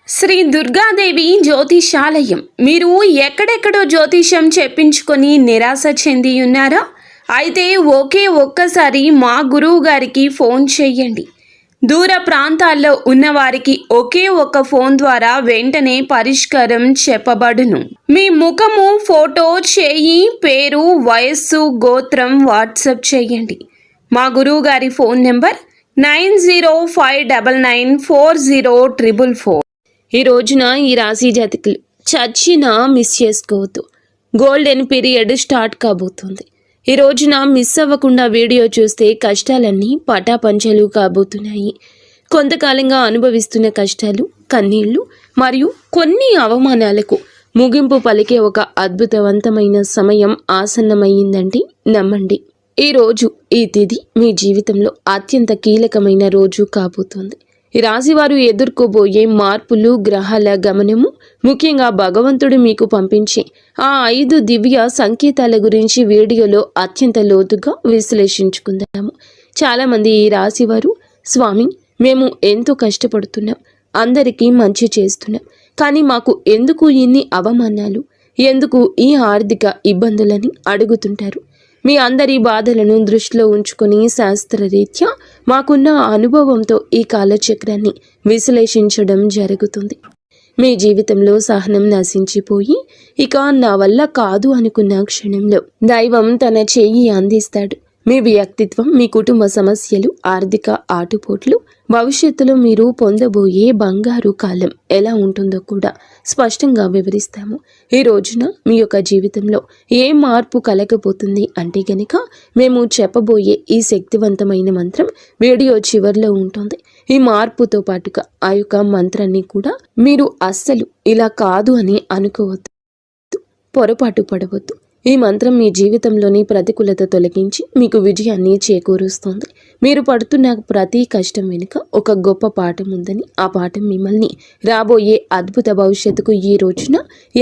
శ్రీ దుర్గాదేవి జ్యోతిషాలయం. మీరు ఎక్కడెక్కడో జ్యోతిషం చెప్పించుకొని నిరాశ చెంది ఉన్నారా? అయితే ఒక్కసారి మా గురువు గారికి ఫోన్ చేయండి. దూర ప్రాంతాల్లో ఉన్నవారికి ఒక్క ఫోన్ ద్వారా వెంటనే పరిష్కారం చెప్పబడును. మీ ముఖము, ఫోటో, చేయి, పేరు, వయస్సు, గోత్రం వాట్సాప్ చేయండి. మా గురువు గారి ఫోన్ నెంబర్ 9059940444. ఈ రోజున ఈ రాశి జాతకులు చచ్చినా మిస్ చేసుకోవద్దు. గోల్డెన్ పీరియడ్ స్టార్ట్ కాబోతుంది. ఈ రోజున మిస్ అవ్వకుండా వీడియో చూస్తే కష్టాలన్నీ పటాపంచలు కాబోతున్నాయి. కొంతకాలంగా అనుభవిస్తున్న కష్టాలు, కన్నీళ్లు మరియు కొన్ని అవమానాలకు ముగింపు పలికే ఒక అద్భుతవంతమైన సమయం ఆసన్నమయ్యిందండి. నమ్మండి. ఈ రోజు, ఈ తిథి మీ జీవితంలో అత్యంత కీలకమైన రోజు కాబోతోంది. ఈ రాశివారు ఎదుర్కోబోయే మార్పులు, గ్రహాల గమనము, ముఖ్యంగా భగవంతుడు మీకు పంపించే ఆ 5 దివ్య సంకేతాల గురించి వీడియోలో అత్యంత లోతుగా విశ్లేషించుకుందాము. చాలామంది ఈ రాశివారు, స్వామి, మేము ఎంతో కష్టపడుతున్నాం, అందరికీ మంచి చేస్తున్నాం, కానీ మాకు ఎందుకు ఇన్ని అవమానాలు, ఎందుకు ఈ ఆర్థిక ఇబ్బందులని అడుగుతుంటారు. మీ అందరి బాధలను దృష్టిలో ఉంచుకొని శాస్త్రరీత్యా మాకున్న అనుభవంతో ఈ కాలచక్రాన్ని విశ్లేషించడం జరుగుతుంది. మీ జీవితంలో సహనం నశించిపోయి ఇక నా వల్ల కాదు అనుకున్న క్షణంలో దైవం తన చేయి అందిస్తాడు. మీ వ్యక్తిత్వం, మీ కుటుంబ సమస్యలు, ఆర్థిక ఆటుపోట్లు, భవిష్యత్తులో మీరు పొందబోయే బంగారు కాలం ఎలా ఉంటుందో కూడా స్పష్టంగా వివరిస్తాము. ఈ రోజున మీ యొక్క జీవితంలో ఏ మార్పు కలగబోతుంది అంటే గనక మేము చెప్పబోయే ఈ శక్తివంతమైన మంత్రం వీడియో చివరిలో ఉంటుంది. ఈ మార్పుతో పాటుగా ఆ యొక్క మంత్రాన్ని కూడా మీరు అస్సలు ఇలా కాదు అని అనుకోవద్దు, పొరపాటు పడవద్దు. ఈ మంత్రం మీ జీవితంలోని ప్రతికూలత తొలగించి మీకు విజయాన్ని చేకూరుస్తుంది. మీరు పడుతున్న ప్రతి కష్టం వెనుక ఒక గొప్ప పాఠం ఉందని, ఆ పాఠం మిమ్మల్ని రాబోయే అద్భుత భవిష్యత్తుకు ఈ రోజున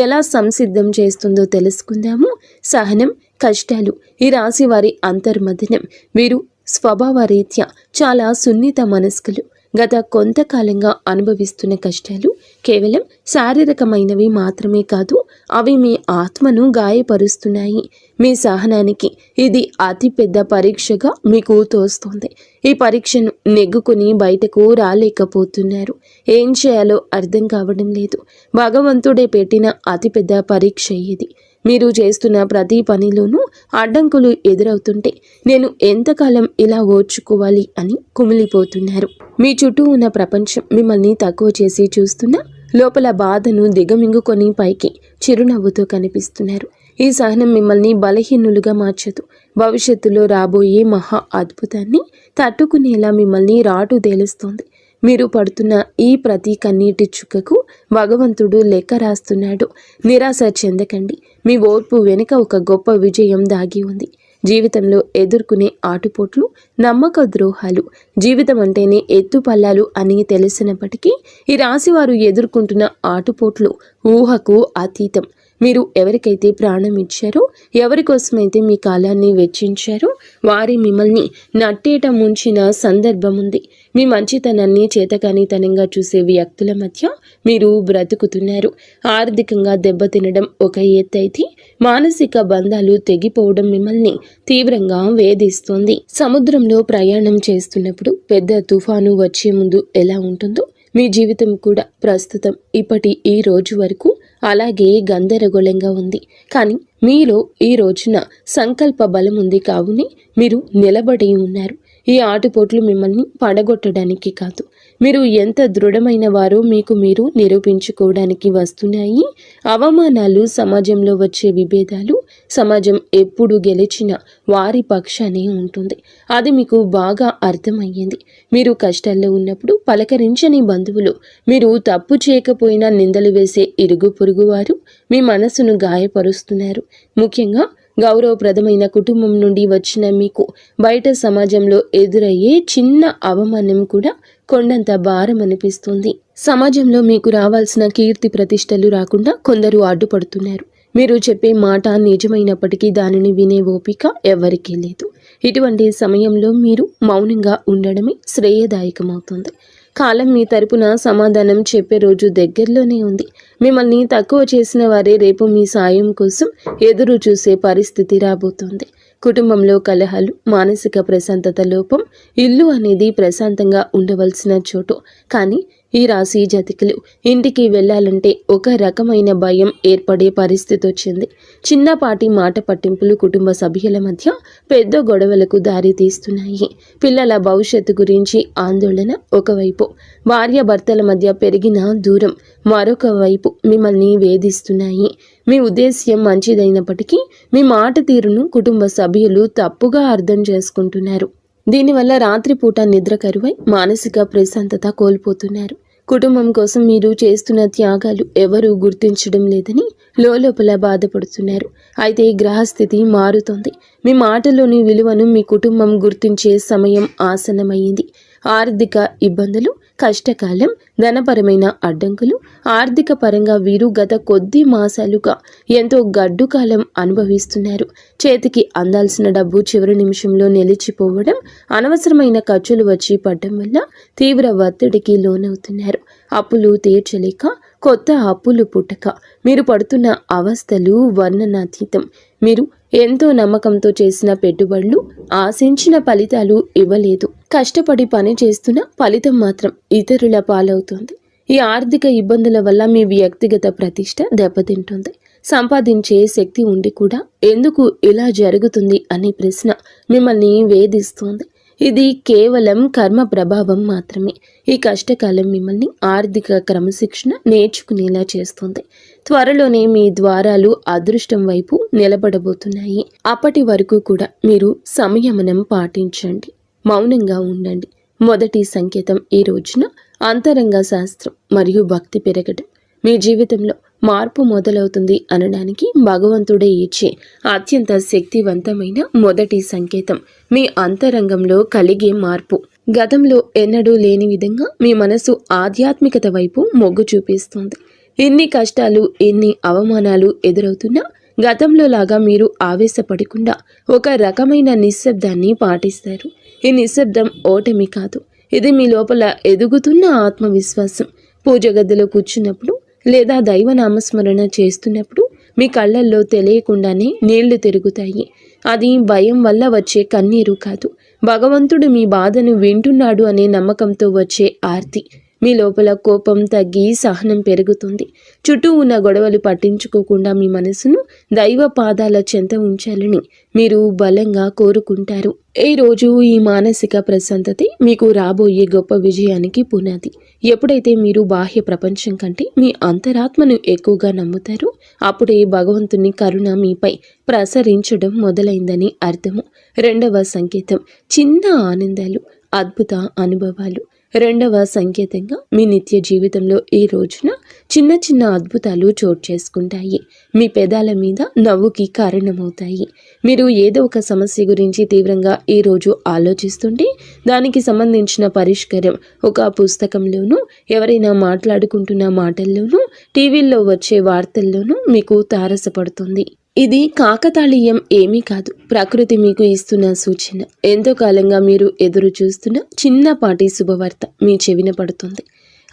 ఎలా సంసిద్ధం చేస్తుందో తెలుసుకుందాము. సహనం, కష్టాలు ఈ రాశి వారి అంతర్మథనం. వీరు స్వభావరీత్యా చాలా సున్నిత మనస్కులు. గత కొంతకాలంగా అనుభవిస్తున్న కష్టాలు కేవలం శారీరకమైనవి మాత్రమే కాదు, అవి మీ ఆత్మను గాయపరుస్తున్నాయి. మీ సహనానికి ఇది అతిపెద్ద పరీక్షగా మీకు తోస్తోంది. ఈ పరీక్షను నెగ్గుకొని బయటకు రాలేకపోతున్నారు. ఏం చేయాలో అర్థం కావడం లేదు. భగవంతుడే పెట్టిన అతిపెద్ద పరీక్ష ఇది. మీరు చేస్తున్న ప్రతి పనిలోనూ అడ్డంకులు ఎదురవుతుంటే నేను ఎంతకాలం ఇలా ఓర్చుకోవాలి అని కుమిలిపోతున్నారు. మీ చుట్టూ ఉన్న ప్రపంచం మిమ్మల్ని తక్కువ చేసి చూస్తున్నా లోపల బాధను దిగమింగుకొని పైకి చిరునవ్వుతో కనిపిస్తున్నారు. ఈ సహనం మిమ్మల్ని బలహీనులుగా మార్చదు. భవిష్యత్తులో రాబోయే మహా అద్భుతాన్ని తట్టుకునేలా మిమ్మల్ని రాటు తేలుస్తోంది. మీరు పడుతున్న ఈ ప్రతి కన్నీటి చుక్కకు భగవంతుడు లెక్క రాస్తున్నాడు. నిరాశ చెందకండి. మీ ఓర్పు వెనుక ఒక గొప్ప విజయం దాగి ఉంది. జీవితంలో ఎదుర్కొనే ఆటుపోట్లు, నమ్మక ద్రోహాలు, జీవితం అంటేనే ఎత్తుపల్లాలు అని తెలిసినప్పటికీ ఈ రాశివారు ఎదుర్కొంటున్న ఆటుపోట్లు ఊహకు అతీతం. మీరు ఎవరికైతే ప్రాణం ఇచ్చారో, ఎవరి కోసమైతే మీ కాలాన్ని వెచ్చించారో వారి మిమ్మల్ని నట్టేట ముంచిన సందర్భం ఉంది. మీ మంచితనాన్ని చేతకానితనంగా చూసే వ్యక్తుల మధ్య మీరు బ్రతుకుతున్నారు. ఆర్థికంగా దెబ్బతినడం ఒక ఎత్తైతే మానసిక బంధాలు తెగిపోవడం మిమ్మల్ని తీవ్రంగా వేధిస్తుంది. సముద్రంలో ప్రయాణం చేస్తున్నప్పుడు పెద్ద తుఫాను వచ్చే ముందు ఎలా ఉంటుందో మీ జీవితం కూడా ప్రస్తుతం ఇప్పటి ఈ రోజు వరకు అలాగే గందరగోళంగా ఉంది. కానీ మీలో ఈ రోజున సంకల్ప బలం ఉంది. కావునే మీరు నిలబడి ఉన్నారు. ఈ ఆటుపోట్లు మిమ్మల్ని పడగొట్టడానికి కాదు, మీరు ఎంత దృఢమైన వారో మీకు మీరు నిరూపించుకోవడానికి వస్తున్నాయి. అవమానాలు, సమాజంలో వచ్చే విభేదాలు, సమాజం ఎప్పుడు గెలిచిన వారి పక్షానే ఉంటుంది. అది మీకు బాగా అర్థమయ్యింది. మీరు కష్టాల్లో ఉన్నప్పుడు పలకరించని బంధువులు, మీరు తప్పు చేయకపోయినా నిందలు వేసే ఇరుగు పొరుగు వారు మీ మనసును గాయపరుస్తున్నారు. ముఖ్యంగా గౌరవప్రదమైన కుటుంబం నుండి వచ్చిన మీకు బయట సమాజంలో ఎదురయ్యే చిన్న అవమానం కూడా కొండంత భారం అనిపిస్తుంది. సమాజంలో మీకు రావాల్సిన కీర్తి ప్రతిష్టలు రాకుండా కొందరు అడ్డుపడుతున్నారు. మీరు చెప్పే మాట నిజమైనప్పటికీ దానిని వినే ఓపిక ఎవరికీ లేదు. ఇటువంటి సమయంలో మీరు మౌనంగా ఉండడమే శ్రేయదాయకమవుతుంది. కాలం మీ తరపున సమాధానం చెప్పే రోజు దగ్గరలోనే ఉంది. మిమ్మల్ని తక్కువ చేసిన వారే రేపు మీ సాయం కోసం ఎదురు చూసే పరిస్థితి రాబోతోంది. కుటుంబంలో కలహాలు, మానసిక ప్రశాంతత లోపం, ఇల్లు అనేది ప్రశాంతంగా ఉండవలసిన చోటు. కానీ ఈ రాశి జాతకులు ఇంటికి వెళ్ళాలంటే ఒక రకమైన భయం ఏర్పడే పరిస్థితి వచ్చింది. చిన్నపాటి మాట పట్టింపులు కుటుంబ సభ్యుల మధ్య పెద్ద గొడవలకు దారి తీస్తున్నాయి. పిల్లల భవిష్యత్తు గురించి ఆందోళన ఒకవైపు, భార్యాభర్తల మధ్య పెరిగిన దూరం మరొక వైపు మిమ్మల్ని వేధిస్తున్నాయి. మీ ఉద్దేశ్యం మంచిదైనప్పటికీ మీ మాట తీరును కుటుంబ సభ్యులు తప్పుగా అర్థం చేసుకుంటున్నారు. దీనివల్ల రాత్రిపూట నిద్ర కరువై మానసిక ప్రశాంతత కోల్పోతున్నారు. కుటుంబం కోసం మీరు చేస్తున్న త్యాగాలు ఎవరూ గుర్తించడం లేదని లోపల బాధపడుతున్నారు. అయితే గ్రహస్థితి మారుతోంది. మీ మాటలోని విలువను మీ కుటుంబం గుర్తించే సమయం ఆసన్నమైంది. ఆర్థిక ఇబ్బందులు, కష్టకాలం, ధనపరమైన అడ్డంకులు, ఆర్థిక పరంగా వీరు గత కొద్ది మాసాలుగా ఎంతో గడ్డు కాలం అనుభవిస్తున్నారు. చేతికి అందాల్సిన డబ్బు చివరి నిమిషంలో నిలిచిపోవడం, అనవసరమైన ఖర్చులు వచ్చి పడడం వల్ల తీవ్ర ఒత్తిడికి లోనవుతున్నారు. అప్పులు తీర్చలేక కొత్త అప్పులు పుట్టక మీరు పడుతున్న అవస్థలు వర్ణనాతీతం. మీరు ఎంతో నమ్మకంతో చేసిన పెట్టుబడులు ఆశించిన ఫలితాలు ఇవ్వలేదు. కష్టపడి పని చేస్తున్న ఫలితం మాత్రం ఇతరుల పాలవుతుంది. ఈ ఆర్థిక ఇబ్బందుల వల్ల మీ వ్యక్తిగత ప్రతిష్ట దెబ్బతింటుంది. సంపాదించే శక్తి ఉండి కూడా ఎందుకు ఇలా జరుగుతుంది అనే ప్రశ్న మిమ్మల్ని వేధిస్తోంది. ఇది కేవలం కర్మ ప్రభావం మాత్రమే. ఈ కష్టకాలం మిమ్మల్ని ఆర్థిక క్రమశిక్షణ నేర్చుకునేలా చేస్తుంది. త్వరలోనే మీ ద్వారాలు అదృష్టం వైపు నిలబడబోతున్నాయి. అప్పటి వరకు కూడా మీరు సంయమనం పాటించండి, మౌనంగా ఉండండి. మొదటి సంకేతం ఈ రోజున అంతరంగ శాస్త్రం మరియు భక్తి పెరగడం. మీ జీవితంలో మార్పు మొదలవుతుంది అనడానికి భగవంతుడే ఇచ్చే అత్యంత శక్తివంతమైన మొదటి సంకేతం మీ అంతరంగంలో కలిగే మార్పు. గతంలో ఎన్నడూ లేని విధంగా మీ మనసు ఆధ్యాత్మికత వైపు మొగ్గు చూపిస్తుంది. ఎన్ని కష్టాలు, ఎన్ని అవమానాలు ఎదురవుతున్నా గతంలో లాగా మీరు ఆవేశపడకుండా ఒక రకమైన నిశ్శబ్దాన్ని పాటిస్తారు. ఈ నిశ్శబ్దం ఓటమి కాదు, ఇది మీ లోపల ఎదుగుతున్న ఆత్మవిశ్వాసం. పూజ గదిలో కూర్చున్నప్పుడు లేదా దైవ నామస్మరణ చేస్తున్నప్పుడు మీ కళ్ళల్లో తెలియకుండానే నీళ్లు తిరుగుతాయి. అది భయం వల్ల వచ్చే కన్నీరు కాదు, భగవంతుడు మీ బాధను వింటున్నాడు అనే నమ్మకంతో వచ్చే ఆర్తి. మీ లోపల కోపం తగ్గి సహనం పెరుగుతుంది. చుట్టూ ఉన్న గొడవలు పట్టించుకోకుండా మీ మనసును దైవ పాదాల చెంత ఉంచాలని మీరు బలంగా కోరుకుంటారు. ఈ రోజు ఈ మానసిక ప్రశాంతతే మీకు రాబోయే గొప్ప విజయానికి పునాది. ఎప్పుడైతే మీరు బాహ్య ప్రపంచం కంటే మీ అంతరాత్మను ఎక్కువగా నమ్ముతారో అప్పుడే భగవంతుని కరుణ మీపై ప్రసరించడం మొదలైందని అర్థము. రెండవ సంకేతం చిన్న ఆనందాలు, అద్భుత అనుభవాలు. రెండవ సంకేతంగా మీ నిత్య జీవితంలో ఈ రోజున చిన్న చిన్న అద్భుతాలు చోటు చేసుకుంటాయి. మీ పెదాల మీద నవ్వుకి కారణమవుతాయి. మీరు ఏదో ఒక సమస్య గురించి తీవ్రంగా ఈ రోజు ఆలోచిస్తుంటే దానికి సంబంధించిన పరిష్కారం ఒక పుస్తకంలోనూ, ఎవరైనా మాట్లాడుకుంటున్న మాటల్లోనూ, టీవీల్లో వచ్చే వార్తల్లోనూ మీకు తారసపడుతుంది. ఇది కాకతాళీయం ఏమీ కాదు, ప్రకృతి మీకు ఇస్తున్న సూచన. ఎంతో కాలంగా మీరు ఎదురు చూస్తున్న చిన్నపాటి శుభవార్త మీ చెవిన పడుతుంది.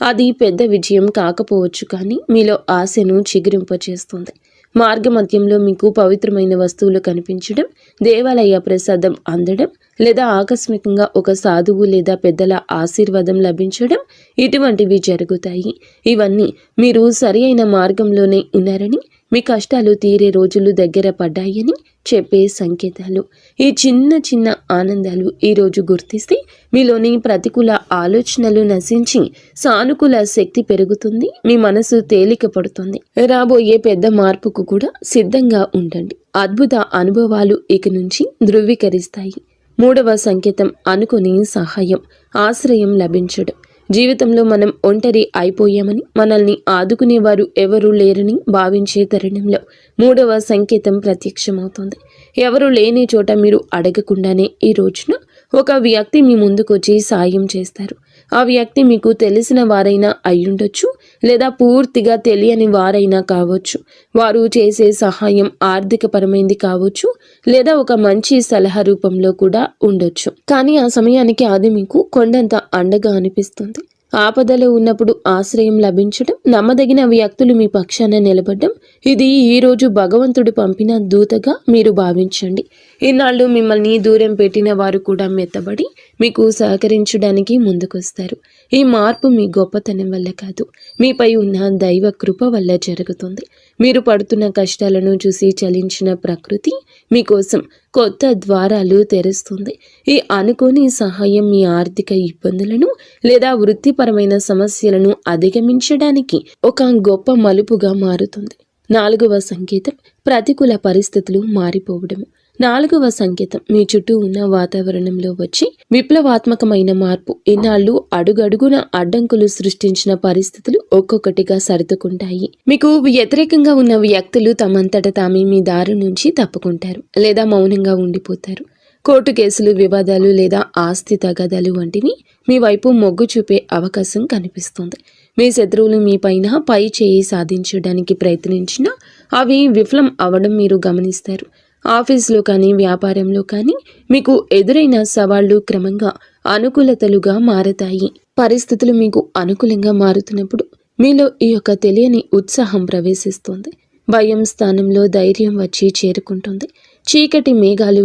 అది పెద్ద విజయం కాకపోవచ్చు, కానీ మీలో ఆశను చిగురింపచేస్తుంది. మార్గమధ్యంలో మీకు పవిత్రమైన వస్తువులు కనిపించడం, దేవాలయ ప్రసాదం అందడం, లేదా ఆకస్మికంగా ఒక సాధువు లేదా పెద్దల ఆశీర్వాదం లభించడం, ఇటువంటివి జరుగుతాయి. ఇవన్నీ మీరు సరి అయిన మార్గంలోనే ఉన్నారని, మీ కష్టాలు తీరే రోజులు దగ్గర పడ్డాయని చెప్పే సంకేతాలు. ఈ చిన్న చిన్న ఆనందాలు ఈరోజు గుర్తిస్తే మీలోని ప్రతికూల ఆలోచనలు నశించి సానుకూల శక్తి పెరుగుతుంది. మీ మనసు తేలిక పడుతుంది. రాబోయే పెద్ద మార్పుకు కూడా సిద్ధంగా ఉండండి. అద్భుత అనుభవాలు ఇక నుంచి ధృవీకరిస్తాయి. మూడవ సంకేతం అనుకుని సహాయం, ఆశ్రయం లభించడం. జీవితంలో మనం ఒంటరి అయిపోయామని, మనల్ని ఆదుకునేవారు ఎవరూ లేరని భావించే తరుణంలో మూడవ సంకేతం ప్రత్యక్షమవుతుంది. ఎవరు లేని చోట మీరు అడగకుండానే ఈ రోజున ఒక వ్యక్తి మీ ముందుకొచ్చి సాయం చేస్తారు. ఆ వ్యక్తి మీకు తెలిసిన వారైనా అయ్యుండొచ్చు, లేదా పూర్తిగా తెలియని వారైనా కావచ్చు. వారు చేసే సహాయం ఆర్థికపరమైంది కావచ్చు, లేదా ఒక మంచి సలహా రూపంలో కూడా ఉండొచ్చు. కానీ ఆ సమయానికి అది మీకు కొండంత అండగా అనిపిస్తుంది. ఆపదలో ఉన్నప్పుడు ఆశ్రయం లభించడం, నమ్మదగిన వ్యక్తులు మీ పక్షాన నిలబడడం, ఇది ఈరోజు భగవంతుడు పంపిన దూతగా మీరు భావించండి. ఇన్నాళ్ళు మిమ్మల్ని దూరం పెట్టిన వారు కూడా మెత్తబడి మీకు సహకరించడానికి ముందుకొస్తారు. ఈ మార్పు మీ గొప్పతనం వల్ల కాదు, మీపై ఉన్న దైవ కృప వల్ల జరుగుతుంది. మీరు పడుతున్న కష్టాలను చూసి చలించిన ప్రకృతి మీకోసం కొత్త ద్వారాలు తెరుస్తుంది. ఈ అనుకోని సహాయం మీ ఆర్థిక ఇబ్బందులను లేదా వృత్తిపరమైన సమస్యలను అధిగమించడానికి ఒక గొప్ప మలుపుగా మారుతుంది. 4వ సంకేతం ప్రతికూల పరిస్థితులు మారిపోవడము. 4వ సంకేతం మీ చుట్టూ ఉన్న వాతావరణంలో వచ్చి విప్లవాత్మకమైన మార్పు. ఇన్నాళ్ళు అడుగడుగున అడ్డంకులు సృష్టించిన పరిస్థితులు ఒక్కొక్కటిగా సర్దుకుంటాయి. మీకు వ్యతిరేకంగా ఉన్న వ్యక్తులు తమంతట తామే మీ దారి నుంచి తప్పుకుంటారు లేదా మౌనంగా ఉండిపోతారు. కోర్టు కేసులు, వివాదాలు లేదా ఆస్తి తగాదాలు వంటివి మీ వైపు మొగ్గు చూపే అవకాశం కనిపిస్తుంది. మీ శత్రువులు మీ పైన పై చేయి సాధించడానికి ప్రయత్నించినా అవి విఫలం అవడం మీరు గమనిస్తారు. ఆఫీసులో కానీ వ్యాపారంలో కానీ మీకు ఎదురైన సవాళ్లు క్రమంగా అనుకూలతలుగా మారతాయి. పరిస్థితులు మీకు అనుకూలంగా మారుతున్నప్పుడు మీలో ఈ యొక్క తెలియని ఉత్సాహం ప్రవేశిస్తుంది. భయం స్థానంలో ధైర్యం వచ్చి చేరుకుంటుంది. చీకటి మేఘాలు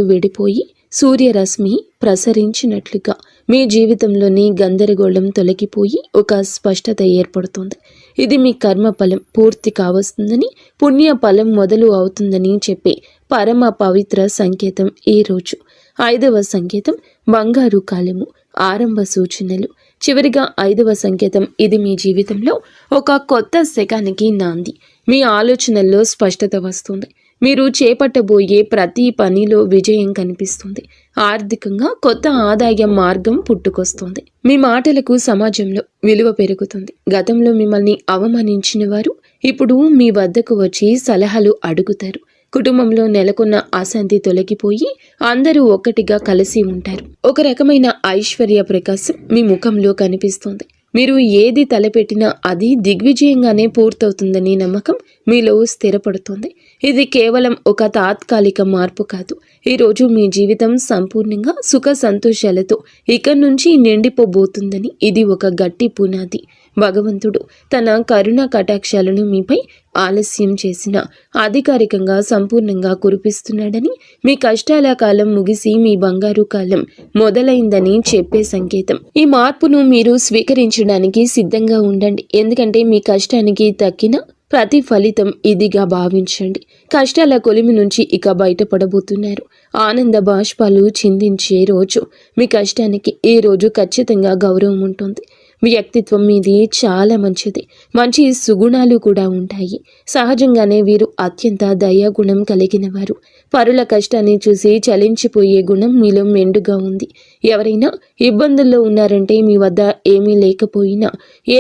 వెడిపోయి సూర్యరశ్మి ప్రసరించినట్లుగా మీ జీవితంలోని గందరగోళం తొలగిపోయి ఒక స్పష్టత ఏర్పడుతుంది. ఇది మీ కర్మ ఫలం పూర్తి కావస్తుందని, పుణ్య ఫలం మొదలు అవుతుందని చెప్పే పరమ పవిత్ర సంకేతం ఈరోజు. 5వ సంకేతం బంగారు కాలము, ఆరంభ సూచనలు. చివరిగా 5వ సంకేతం, ఇది మీ జీవితంలో ఒక కొత్త శకానికి నాంది. మీ ఆలోచనల్లో స్పష్టత వస్తుంది. మీరు చేపట్టబోయే ప్రతి పనిలో విజయం కనిపిస్తుంది. ఆర్థికంగా కొత్త ఆదాయ మార్గం పుట్టుకొస్తుంది. మీ మాటలకు సమాజంలో విలువ పెరుగుతుంది. గతంలో మిమ్మల్ని అవమానించిన వారు ఇప్పుడు మీ వద్దకు వచ్చి సలహాలు అడుగుతారు. కుటుంబంలో నెలకొన్న అశాంతి తొలగిపోయి అందరూ ఒక్కటిగా కలిసి ఉంటారు. ఒక రకమైన ఐశ్వర్య ప్రకాశం మీ ముఖంలో కనిపిస్తుంది. మీరు ఏది తలపెట్టినా అది దిగ్విజయంగానే పూర్తవుతుందని నమ్మకం మీలో స్థిరపడుతుంది. ఇది కేవలం ఒక తాత్కాలిక మార్పు కాదు. ఈరోజు మీ జీవితం సంపూర్ణంగా సుఖ సంతోషాలతో ఇక్కడి నుంచి నిండిపోబోతుందని ఇది ఒక గట్టి పునాది. భగవంతుడు తన కరుణ కటాక్షాలను మీపై ఆలస్యం చేసిన అధికారికంగా సంపూర్ణంగా కురిపిస్తున్నాడని, మీ కష్టాల కాలం ముగిసి మీ బంగారు కాలం మొదలైందని చెప్పే సంకేతం. ఈ మార్పును మీరు స్వీకరించడానికి సిద్ధంగా ఉండండి. ఎందుకంటే మీ కష్టానికి తక్కిన ప్రతి ఫలితం ఇదిగా భావించండి. కష్టాల కొలిమి నుంచి ఇక బయటపడబోతున్నారు. ఆనంద బాష్పాలు చిందించే రోజు. మీ కష్టానికి ఈ రోజు ఖచ్చితంగా గౌరవం ఉంటుంది. వ్యక్తిత్వం మీది చాలా మంచిది. మంచి సుగుణాలు కూడా ఉంటాయి. సహజంగానే వీరు అత్యంత దయాగుణం కలిగిన వారు. పరుల కష్టాన్ని చూసి చలించిపోయే గుణం మీలో మెండుగా ఉంది. ఎవరైనా ఇబ్బందుల్లో ఉన్నారంటే మీ వద్ద ఏమీ లేకపోయినా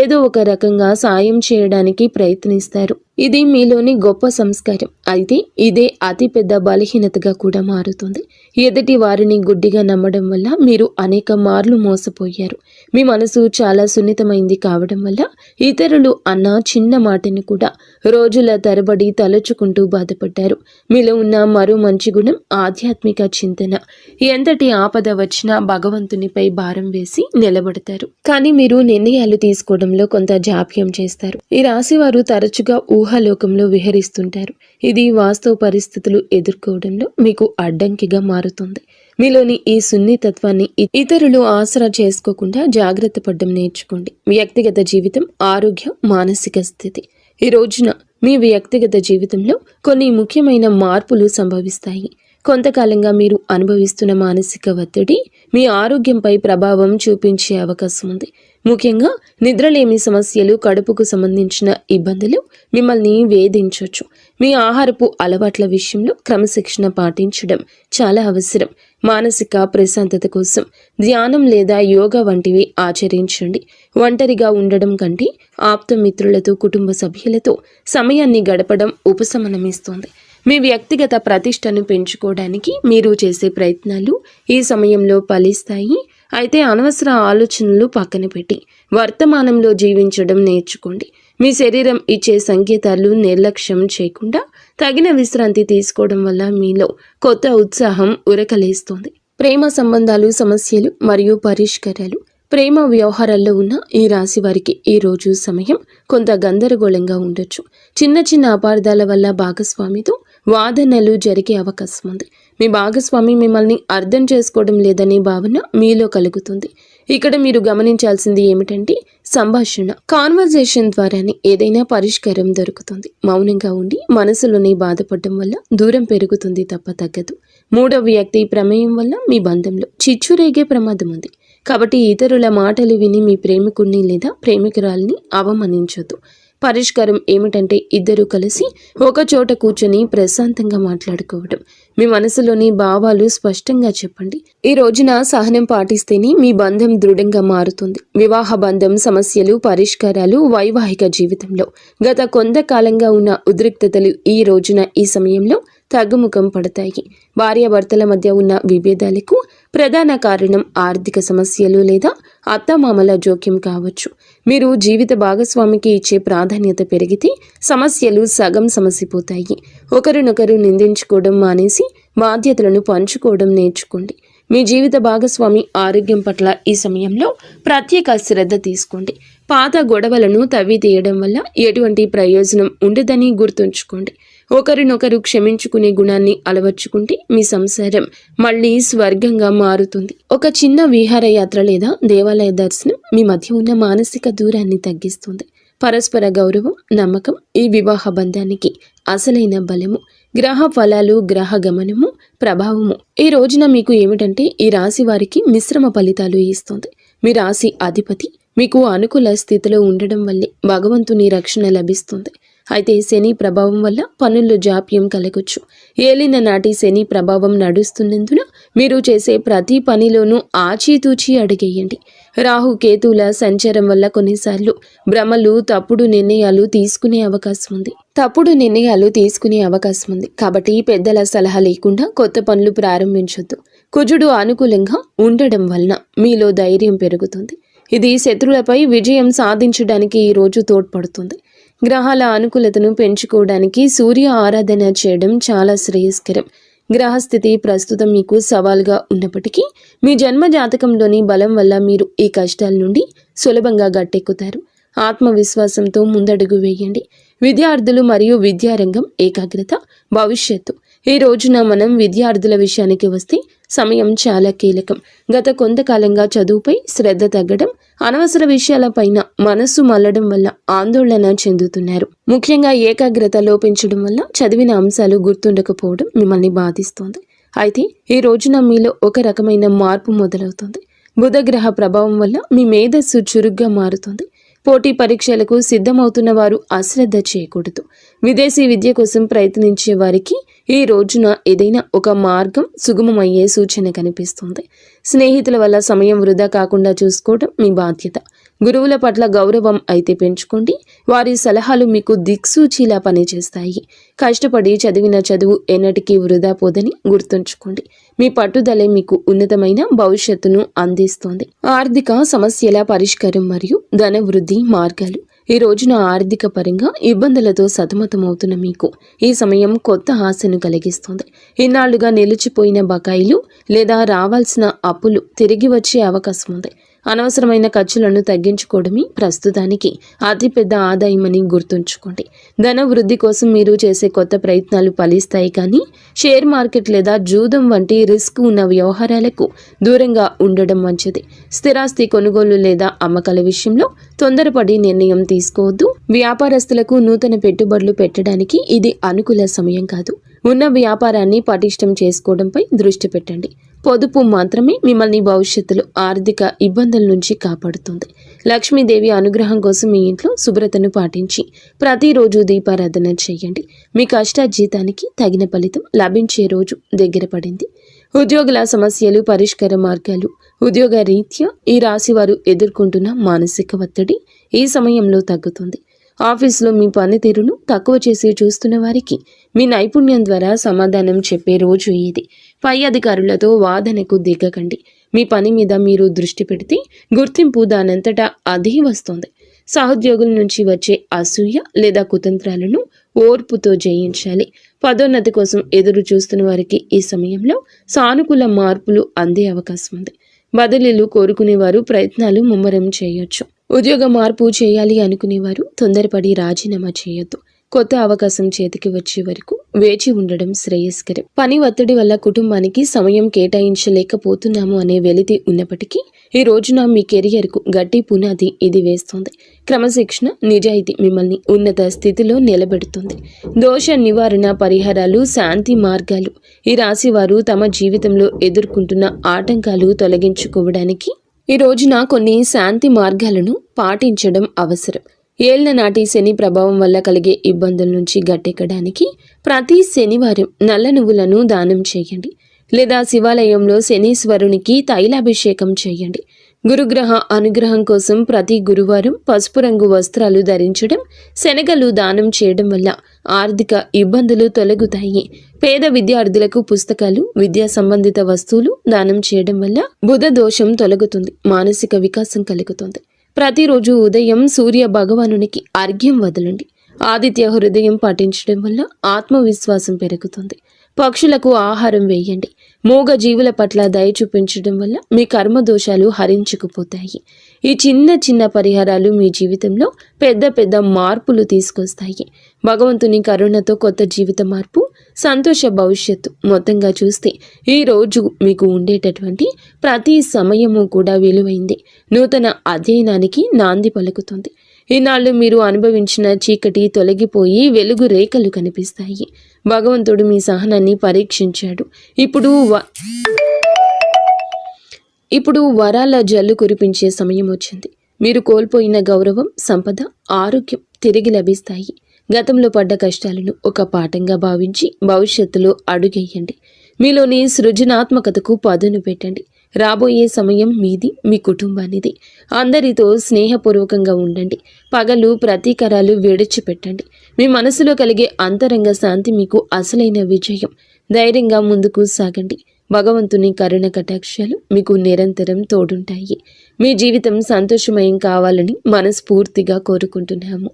ఏదో ఒక రకంగా సాయం చేయడానికి ప్రయత్నిస్తారు. ఇది మీలోని గొప్ప సంస్కారం. అయితే ఇదే అతిపెద్ద బలహీనతగా కూడా మారుతుంది. ఎదుటి వారిని గుడ్డిగా నమ్మడం వల్ల మీరు అనేక మార్లు మోసపోయారు. మీ మనసు చాలా సున్నితమైంది కావడం వల్ల ఇతరులు అన్న చిన్న మాటని కూడా రోజుల తరబడి తలుచుకుంటూ బాధపడ్డారు. మీలో ఉన్న మరో మంచి గుణం ఆధ్యాత్మిక చింతన. ఎంతటి ఆపద వచ్చినా భగవంతునిపై భారం వేసి నిలబడతారు. కానీ మీరు నిర్ణయాలు తీసుకోవడంలో కొంత జాప్యం చేస్తారు. ఈ రాశి వారు తరచుగా ఊహాలోకంలో విహరిస్తుంటారు. ఇది వాస్తవ పరిస్థితులు ఎదుర్కోవడంలో మీకు అడ్డంకిగా మారుతుంది. మీలోని ఈ సున్నితత్వాన్ని ఇతరులు ఆసరా చేసుకోకుండా జాగ్రత్త పడడం నేర్చుకోండి. వ్యక్తిగత జీవితం, ఆరోగ్యం, మానసిక స్థితి. ఈ రోజున మీ వ్యక్తిగత జీవితంలో కొన్ని ముఖ్యమైన మార్పులు సంభవిస్తాయి. కొంతకాలంగా మీరు అనుభవిస్తున్న మానసిక ఒత్తిడి మీ ఆరోగ్యంపై ప్రభావం చూపించే అవకాశం ఉంది. ముఖ్యంగా నిద్రలేమి సమస్యలు, కడుపుకు సంబంధించిన ఇబ్బందులు మిమ్మల్ని వేధించవచ్చు. మీ ఆహారపు అలవాట్ల విషయంలో క్రమశిక్షణ పాటించడం చాలా అవసరం. మానసిక ప్రశాంతత కోసం ధ్యానం లేదా యోగా వంటివి ఆచరించండి. ఒంటరిగా ఉండడం కంటే ఆప్తమిత్రులతో, కుటుంబ సభ్యులతో సమయాన్ని గడపడం ఉపశమనమిస్తుంది. మీ వ్యక్తిగత ప్రతిష్టను పెంచుకోవడానికి మీరు చేసే ప్రయత్నాలు ఈ సమయంలో ఫలిస్తాయి. అయితే అనవసర ఆలోచనలు పక్కన పెట్టి వర్తమానంలో జీవించడం నేర్చుకోండి. మీ శరీరం ఇచ్చే సంకేతాలు నిర్లక్ష్యం చేయకుండా తగిన విశ్రాంతి తీసుకోవడం వల్ల మీలో కొత్త ఉత్సాహం ఉరకలేస్తుంది. ప్రేమ సంబంధాలు, సమస్యలు మరియు పరిష్కారాలు. ప్రేమ వ్యవహారాల్లో ఉన్న ఈ రాశి వారికి ఈ రోజు సమయం కొంత గందరగోళంగా ఉండొచ్చు. చిన్న చిన్న అపార్థాల వల్ల భాగస్వామితో వాదనలు జరిగే అవకాశం ఉంది. మీ భాగస్వామి మిమ్మల్ని అర్థం చేసుకోవడం లేదనే భావన మీలో కలుగుతుంది. ఇక్కడ మీరు గమనించాల్సింది ఏమిటంటే సంభాషణ, కాన్వర్జేషన్ ద్వారానే ఏదైనా పరిష్కారం దొరుకుతుంది. మౌనంగా ఉండి మనసులోనే బాధపడడం వల్ల దూరం పెరుగుతుంది తప్ప తగ్గదు. మూడవ వ్యక్తి ప్రమేయం వల్ల మీ బంధంలో చిచ్చు రేగే ప్రమాదం ఉంది. కాబట్టి ఇతరుల మాటలు విని మీ ప్రేమికుడిని లేదా ప్రేమికురాల్ని అవమానించొద్దు. పరిష్కారం ఏమిటంటే ఇద్దరూ కలిసి ఒక చోట కూర్చొని ప్రశాంతంగా మాట్లాడుకోవడం. మీ మనసులోని భావాలు స్పష్టంగా చెప్పండి. ఈ రోజున సహనం పాటిస్తేనే మీ బంధం దృఢంగా మారుతుంది. వివాహ బంధం సమస్యలు, పరిష్కారాలు, వైవాహిక జీవితంలో గత కొంతకాలంగా ఉన్న ఉద్రిక్తతలు ఈ రోజున ఈ సమయంలో తగ్గుముఖం పడతాయి. భార్యాభర్తల మధ్య ఉన్న విభేదాలకు ప్రధాన కారణం ఆర్థిక సమస్యలు లేదా అత్తమామల జోక్యం కావచ్చు. మీరు జీవిత భాగస్వామికి ఇచ్చే ప్రాధాన్యత పెరిగితే సమస్యలు సగం సమసిపోతాయి. ఒకరినొకరు నిందించుకోవడం మానేసి బాధ్యతలను పంచుకోవడం నేర్చుకోండి. మీ జీవిత భాగస్వామి ఆరోగ్యం పట్ల ఈ సమయంలో ప్రత్యేక శ్రద్ధ తీసుకోండి. పాత గొడవలను తవ్వి తీయడం వల్ల ఎటువంటి ప్రయోజనం ఉండదని గుర్తుంచుకోండి. ఒకరినొకరు క్షమించుకునే గుణాన్ని అలవర్చుకుంటే మీ సంసారం మళ్ళీ స్వర్గంగా మారుతుంది. ఒక చిన్న విహారయాత్ర లేదా దేవాలయ దర్శనం మీ మధ్య ఉన్న మానసిక దూరాన్ని తగ్గిస్తుంది. పరస్పర గౌరవం, నమ్మకం ఈ వివాహ బంధానికి అసలైన బలము. గ్రహ ఫలాలు, గ్రహ గమనము, ప్రభావము ఈ రోజున మీకు ఏమిటంటే ఈ రాశి వారికి మిశ్రమ ఫలితాలు ఇస్తుంది. మీ రాశి అధిపతి మీకు అనుకూల స్థితిలో ఉండడం వల్లే భగవంతుని రక్షణ లభిస్తుంది. అయితే శని ప్రభావం వల్ల పనుల్లో జాప్యం కలగొచ్చు. ఏలిన నాటి శని ప్రభావం నడుస్తున్నందున మీరు చేసే ప్రతి పనిలోనూ ఆచితూచి అడిగేయండి. రాహు కేతువుల సంచారం వల్ల కొన్నిసార్లు భ్రమలు, తప్పుడు నిర్ణయాలు తీసుకునే అవకాశం ఉంది. కాబట్టి పెద్దల సలహా లేకుండా కొత్త పనులు ప్రారంభించొద్దు. కుజుడు అనుకూలంగా ఉండడం వలన మీలో ధైర్యం పెరుగుతుంది. ఇది శత్రువులపై విజయం సాధించడానికి ఈ రోజు తోడ్పడుతుంది. గ్రహాల అనుకూలతను పెంచుకోవడానికి సూర్య ఆరాధన చేయడం చాలా శ్రేయస్కరం. గ్రహస్థితి ప్రస్తుతం మీకు సవాల్గా ఉన్నప్పటికీ మీ జన్మ జాతకంలోని బలం వల్ల మీరు ఈ కష్టాల నుండి సులభంగా గట్టెక్కుతారు. ఆత్మవిశ్వాసంతో ముందడుగు వేయండి. విద్యార్థులు మరియు విద్యారంగం, ఏకాగ్రత, భవిష్యత్తు ఈ రోజున మనం విద్యార్థుల విషయానికి వస్తే సమయం చాలా కీలకం. గత కొంతకాలంగా చదువుపై శ్రద్ధ తగ్గడం, అనవసర విషయాలపైన మనస్సు మళ్లడం వల్ల ఆందోళన చెందుతున్నారు. ముఖ్యంగా ఏకాగ్రత లోపించడం వల్ల చదివిన అంశాలు గుర్తుండకపోవడం మిమ్మల్ని బాధిస్తోంది. అయితే ఈ రోజున మీలో ఒక రకమైన మార్పు మొదలవుతుంది. బుధగ్రహ ప్రభావం వల్ల మీ మేధస్సు చురుగ్గా మారుతుంది. పోటీ పరీక్షలకు సిద్ధమవుతున్న వారు అశ్రద్ధ చేయకూడదు. విదేశీ విద్య కోసం ప్రయత్నించే వారికి ఈ రోజున ఏదైనా ఒక మార్గం సుగమమయ్యే సూచన కనిపిస్తుంది. స్నేహితుల వల్ల సమయం వృధా కాకుండా చూసుకోవడం మీ బాధ్యత. గురువుల పట్ల గౌరవం అయితే పెంచుకోండి. వారి సలహాలు మీకు దిక్సూచిలా పనిచేస్తాయి. కష్టపడి చదివిన చదువు ఎన్నటికీ వృధా పోదని గుర్తుంచుకోండి. మీ పట్టుదలే మీకు ఉన్నతమైన భవిష్యత్తును అందిస్తోంది. ఆర్థిక సమస్యల పరిష్కారం మరియు ధన వృద్ధి మార్గాలు. ఈ రోజున ఆర్థిక పరంగా ఇబ్బందులతో సతమతమవుతున్న మీకు ఈ సమయం కొత్త ఆశను కలిగిస్తుంది. ఇన్నాళ్లుగా నిలిచిపోయిన బకాయిలు లేదా రావాల్సిన అప్పులు తిరిగి వచ్చే అవకాశం ఉంది. అనవసరమైన ఖర్చులను తగ్గించుకోవడమే ప్రస్తుతానికి అతిపెద్ద ఆదాయమని గుర్తుంచుకోండి. ధన వృద్ధి కోసం మీరు చేసే కొత్త ప్రయత్నాలు ఫలిస్తాయి, కానీ షేర్ మార్కెట్ లేదా జూదం వంటి రిస్క్ ఉన్న వ్యవహారాలకు దూరంగా ఉండడం మంచిది. స్థిరాస్తి కొనుగోలు లేదా అమ్మకాల విషయంలో తొందరపడి నిర్ణయం తీసుకోవద్దు. వ్యాపారస్తులకు నూతన పెట్టుబడులు పెట్టడానికి ఇది అనుకూల సమయం కాదు. ఉన్న వ్యాపారాన్ని పటిష్టం చేసుకోవడంపై దృష్టి పెట్టండి. పొదుపు మాత్రమే మిమ్మల్ని భవిష్యత్తులో ఆర్థిక ఇబ్బందుల నుంచి కాపాడుతుంది. లక్ష్మీదేవి అనుగ్రహం కోసం మీ ఇంట్లో శుభ్రతను పాటించి ప్రతిరోజు దీపారాధన చేయండి. మీ కష్టార్జితానికి తగిన ఫలితం లభించే రోజు దగ్గర పడింది. ఉద్యోగుల సమస్యలు, పరిష్కార మార్గాలు. ఉద్యోగ రీత్యా ఈ రాశి వారు ఎదుర్కొంటున్న మానసిక ఒత్తిడి ఈ సమయంలో తగ్గుతుంది. ఆఫీసులో మీ పనితీరును తక్కువ చేసి చూస్తున్న వారికి మీ నైపుణ్యం ద్వారా సమాధానం చెప్పే రోజు ఇది. పై అధికారులతో వాదనకు దిగకండి. మీ పని మీద మీరు దృష్టి పెడితే గుర్తింపు దానంతటా అదే వస్తుంది. సహోద్యోగుల నుంచి వచ్చే అసూయ లేదా కుతంత్రాలను ఓర్పుతో జయించాలి. పదోన్నతి కోసం ఎదురు చూస్తున్న వారికి ఈ సమయంలో సానుకూల మార్పులు అందే అవకాశం ఉంది. బదిలీలు కోరుకునేవారు ప్రయత్నాలు ముమ్మరం చేయొచ్చు. ఉద్యోగ మార్పు చేయాలి అనుకునేవారు తొందరపడి రాజీనామా చేయొద్దు. కొత్త అవకాశం చేతికి వచ్చే వరకు వేచి ఉండడం శ్రేయస్కరం. పని ఒత్తిడి వల్ల కుటుంబానికి సమయం కేటాయించలేకపోతున్నాము అనే వెలితి ఉన్నప్పటికీ ఈ రోజున మీ కెరియర్కు గట్టి పునాది ఇది వేస్తుంది. క్రమశిక్షణ, నిజాయితీ మిమ్మల్ని ఉన్నత స్థితిలో నిలబెడుతుంది. దోష నివారణ పరిహారాలు, శాంతి మార్గాలు. ఈ రాశి వారు తమ జీవితంలో ఎదుర్కొంటున్న ఆటంకాలు తొలగించుకోవడానికి ఈ రోజున కొన్ని శాంతి మార్గాలను పాటించడం అవసరం. ఏళ్ల నాటి శని ప్రభావం వల్ల కలిగే ఇబ్బందుల నుంచి గట్టెక్కడానికి ప్రతి శనివారం నల్ల నువ్వులను దానం చేయండి, లేదా శివాలయంలో శనీశ్వరునికి తైలాభిషేకం చేయండి. గురుగ్రహ అనుగ్రహం కోసం ప్రతి గురువారం పసుపు రంగు వస్త్రాలు ధరించడం, శనగలు దానం చేయడం వల్ల ఆర్థిక ఇబ్బందులు తొలగుతాయి. పేద విద్యార్థులకు పుస్తకాలు, విద్యా సంబంధిత వస్తువులు దానం చేయడం వల్ల బుధ దోషం తొలగుతుంది, మానసిక వికాసం కలుగుతుంది. ప్రతిరోజు ఉదయం సూర్య భగవానునికి అర్ఘ్యం వదలండి. ఆదిత్య హృదయం పాటించడం వల్ల ఆత్మవిశ్వాసం పెరుగుతుంది. పక్షులకు ఆహారం వేయండి. మూగ జీవుల పట్ల దయ చూపించడం వల్ల మీ కర్మ దోషాలు హరించుకుపోతాయి. ఈ చిన్న చిన్న పరిహారాలు మీ జీవితంలో పెద్ద పెద్ద మార్పులు తీసుకొస్తాయి. భగవంతుని కరుణతో కొత్త జీవిత మార్పు, సంతోష భవిష్యత్తు. మొత్తంగా చూస్తే ఈ రోజు మీకు ఉండేటటువంటి ప్రతి సమయము కూడా విలువైంది. నూతన అధ్యయనానికి నాంది పలుకుతుంది. ఈనాళ్ళు మీరు అనుభవించిన చీకటి తొలగిపోయి వెలుగు రేఖలు కనిపిస్తాయి. భగవంతుడు మీ సహనాన్ని పరీక్షించాడు. ఇప్పుడు వరాల జల్లు కురిపించే సమయం వచ్చింది. మీరు కోల్పోయిన గౌరవం, సంపద, ఆరోగ్యం తిరిగి లభిస్తాయి. గతంలో పడ్డ కష్టాలను ఒక పాఠంగా భావించి భవిష్యత్తులో అడుగేయండి. మీలోని సృజనాత్మకతకు పదును పెట్టండి. రాబోయే సమయం మీది, మీ కుటుంబానిది. అందరితో స్నేహపూర్వకంగా ఉండండి. పగలు ప్రతీకారాలు విడిచిపెట్టండి. మీ మనసులో కలిగే అంతరంగ శాంతి మీకు అసలైన విజయం. ధైర్యంగా ముందుకు సాగండి. భగవంతుని కరుణ కటాక్షాలు మీకు నిరంతరం తోడుంటాయి. మీ జీవితం సంతోషమయం కావాలని మనస్ఫూర్తిగా కోరుకుంటున్నాము.